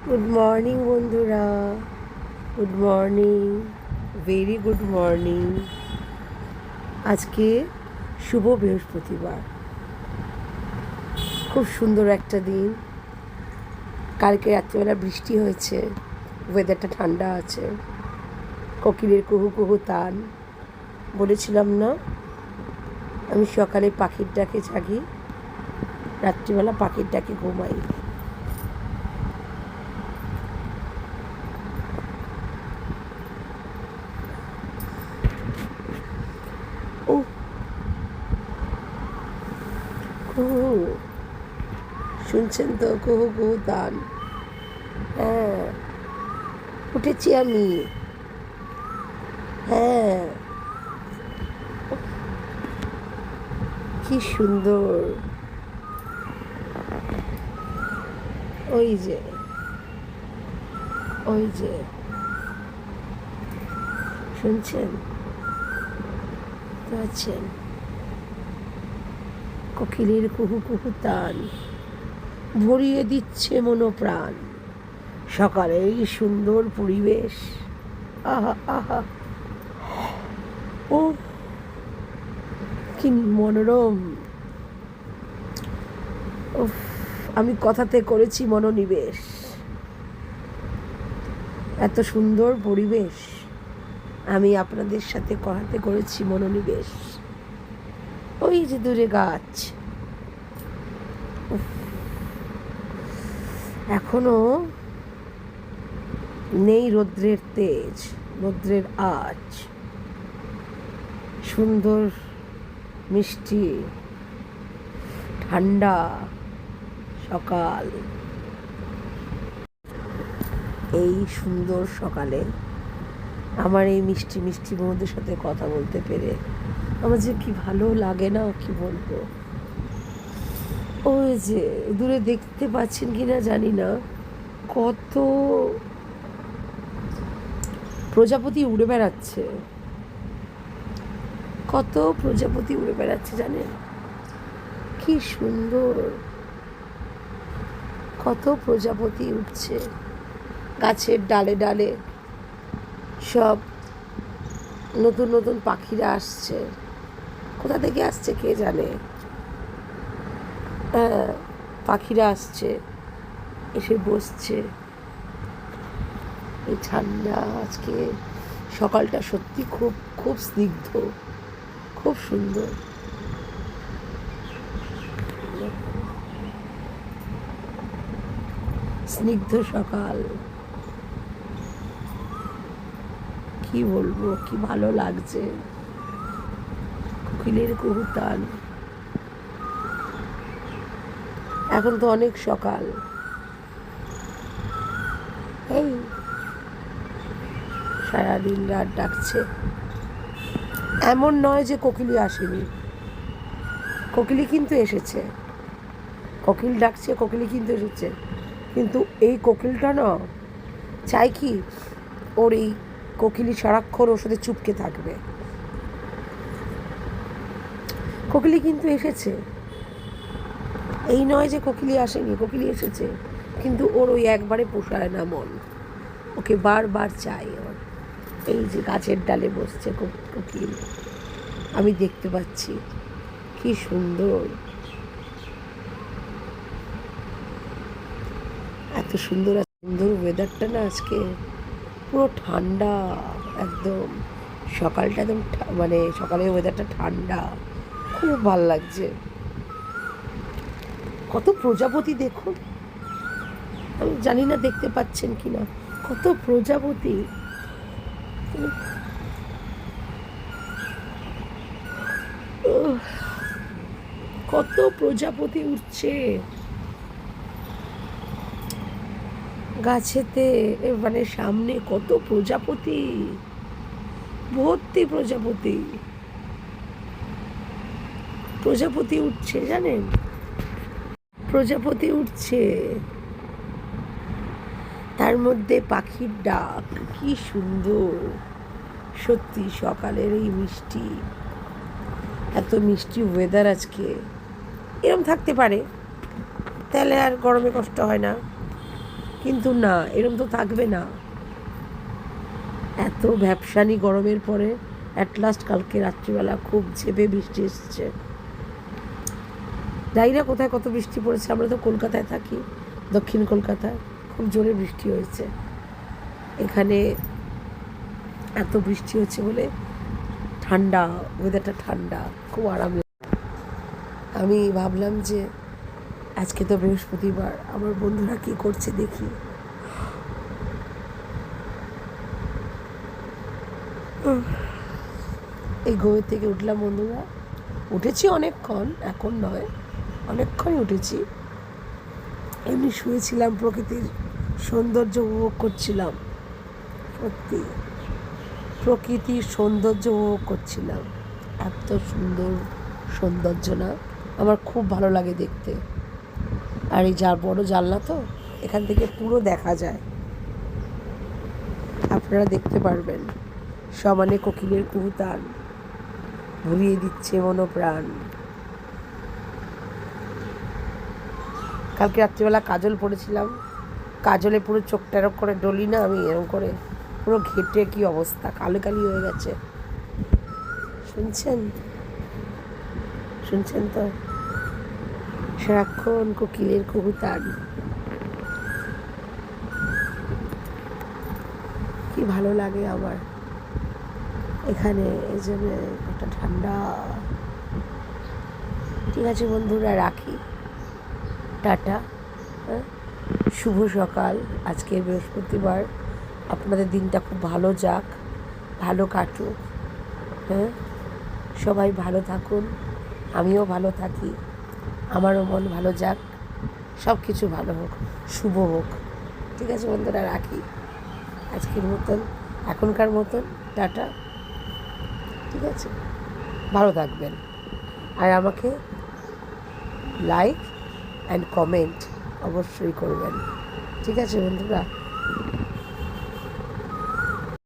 Good morning বন্ধুরা, good morning, very good morning. আজকে শুভ বৃহস্পতিবার, খুব সুন্দর একটা দিন। কালকে রাত্রিবেলা বৃষ্টি হয়েছে, ওয়েদারটা ঠান্ডা আছে, কোকিলের কুহু কুহু তান। বলেছিলাম না আমি সকালে পাখির ডাকে জাগি, রাত্রিবেলা পাখির ডাকে ঘুমাই। ও কুহু, শুনছেন তো? কুহু কুহু তান। হ্যাঁ, উঠেছি আমি। হ্যাঁ, কি সুন্দর। ওই যে, ওই যে, শুনছেন? পাচ্ছেন কোকিলের কুহু কুহু তান, ভরিয়ে দিচ্ছে মনোপ্রাণ। সকালে এই সুন্দর পরিবেশ, আহা আহা, ও কি মনোরম। উফ, আমি কথাতে করেছি মনোনিবেশ। এত সুন্দর পরিবেশ, আমি আপনাদের সাথে কথাতে করেছি মনোনিবেশ। ওই যে দূরে গাছ, এখনো নেই রৌদ্রের তেজ, রৌদ্রের আঁচ। সুন্দর মিষ্টি ঠান্ডা সকাল। এই সুন্দর সকালে আমার এই মিষ্টি মিষ্টি বন্ধুদের সাথে কথা বলতে পেরে আমার যে কি ভালো লাগে না, কি বলবো। ওই যে দূরে দেখতে পাচ্ছেন কিনা জানি না, কত প্রজাপতি উড়ে বেড়াচ্ছে, কত প্রজাপতি উড়ে বেড়াচ্ছে জানেন? কি সুন্দর, কত প্রজাপতি উঠছে গাছের ডালে ডালে। সব নতুন নতুন পাখিরা আসছে, কোথা থেকে আসছে কে জানে। হ্যাঁ, পাখিরা আসছে, এসে বসছে। এই ঠান্ডা আজকে সকালটা সত্যি খুব খুব স্নিগ্ধ, খুব সুন্দর। স্নিগ্ধ সকাল, কি বলবো, কি ভালো লাগছে। কোকিলের কুহু তান। এখন তো অনেক সকাল। এই সারাদিন রাত ডাকছে। এমন নয় যে কোকিলি আসেনি, কোকিলি কিন্তু এসেছে। কোকিল ডাকছে, কোকিলি কিন্তু এসেছে। কিন্তু এই কোকিলটা না চাই কি, ওর এই কোকিলি সারাক্ষণ ওর সাথে চুপকে থাকবে। কোকিলি কিন্তু এসেছে, এই নয় যে কোকিলি আসেনি, কোকিলি এসেছে। কিন্তু ওর ওই একবারে পোষায় না মন, ওকে বারবার চাই ওর। এই যে গাছের ডালে বসছে কোকিল, আমি দেখতে পাচ্ছি, কি সুন্দর। এত সুন্দর সুন্দর ওয়েদারটা না আজকে, পুরো ঠান্ডা একদম। সকালটা একদম মানে সকালের ওয়েদারটা ঠান্ডা, খুব ভালো লাগছে। কত প্রজাপতি দেখুন, আমি জানি না দেখতে পাচ্ছেন কি না, কত প্রজাপতি। কত প্রজাপতি উঠছে গাছেতে, মানে সামনে কত প্রজাপতি, ভর্তি প্রজাপতি। প্রজাপতি উঠছে জানেন, প্রজাপতি উঠছে, তার মধ্যে পাখির ডাক, কি সুন্দর। সত্যি সকালের এই মিষ্টি, এত মিষ্টি ওয়েদার আজকে এরম থাকতে পারে, তাহলে আর গরমে কষ্ট হয় না। কিন্তু না, এরম তো থাকবে না। এত ভ্যাপসানি গরমের পরে অ্যাট লাস্ট কালকে রাত্রিবেলা খুব ঝেপে বৃষ্টি এসেছে। জানি না কোথায় কত বৃষ্টি পড়েছে, আমরা তো কলকাতায় থাকি, দক্ষিণ কলকাতায় খুব জোরে বৃষ্টি হয়েছে। এখানে এত বৃষ্টি হচ্ছে বলে ঠান্ডা, ওয়েদারটা ঠান্ডা, খুব আরাম। আমি ভাবলাম যে আজকে তো বৃহস্পতিবার, আমার বন্ধুরা কী করছে দেখি। এই ঘুমের থেকে উঠলাম বন্ধুরা, উঠেছি অনেকক্ষণ, এখন নয়, অনেকক্ষণই উঠেছি। এমনি শুয়েছিলাম, প্রকৃতির সৌন্দর্য উপভোগ করছিলাম। সত্যি প্রকৃতির সৌন্দর্য উপভোগ করছিলাম। এত সুন্দর সৌন্দর্য না, আমার খুব ভালো লাগে দেখতে। আর এই যা বড় জানলা তো, এখান থেকে পুরো দেখা যায়, আপনারা দেখতে পারবেন। সমানে কোকিলের কুহুতান ভুলিয়ে দিচ্ছে মনোপ্রাণ। কালকে রাত্রিবেলা কাজল পড়েছিলাম, কাজলে পুরো চোখটা এরকম করে ডলি না আমি, এরকম করে পুরো ঘেটে কি অবস্থা, কালো কালি হয়ে গেছে। শুনছেন? শুনছেন তো? সারাক্ষণ কোকিলের কুহুতান, কি ভালো লাগে আমার এখানে। এই জন্য একটা ঠান্ডা। ঠিক আছে বন্ধুরা, রাখি, টাটা। হ্যাঁ, শুভ সকাল। আজকে বৃহস্পতিবার, আপনাদের দিনটা খুব ভালো যাক, ভালো কাটুক। হ্যাঁ, সবাই ভালো থাকুন, আমিও ভালো থাকি, আমারও মন ভালো যাক, সব কিছু ভালো হোক, শুভ হোক। ঠিক আছে বন্ধুরা, রাখি আজকের মতন, এখনকার মতন, টাটা। ঠিক আছে, ভালো থাকবেন, আর আমাকে লাইক অ্যান্ড কমেন্ট অবশ্যই করবেন। ঠিক আছে বন্ধুরা।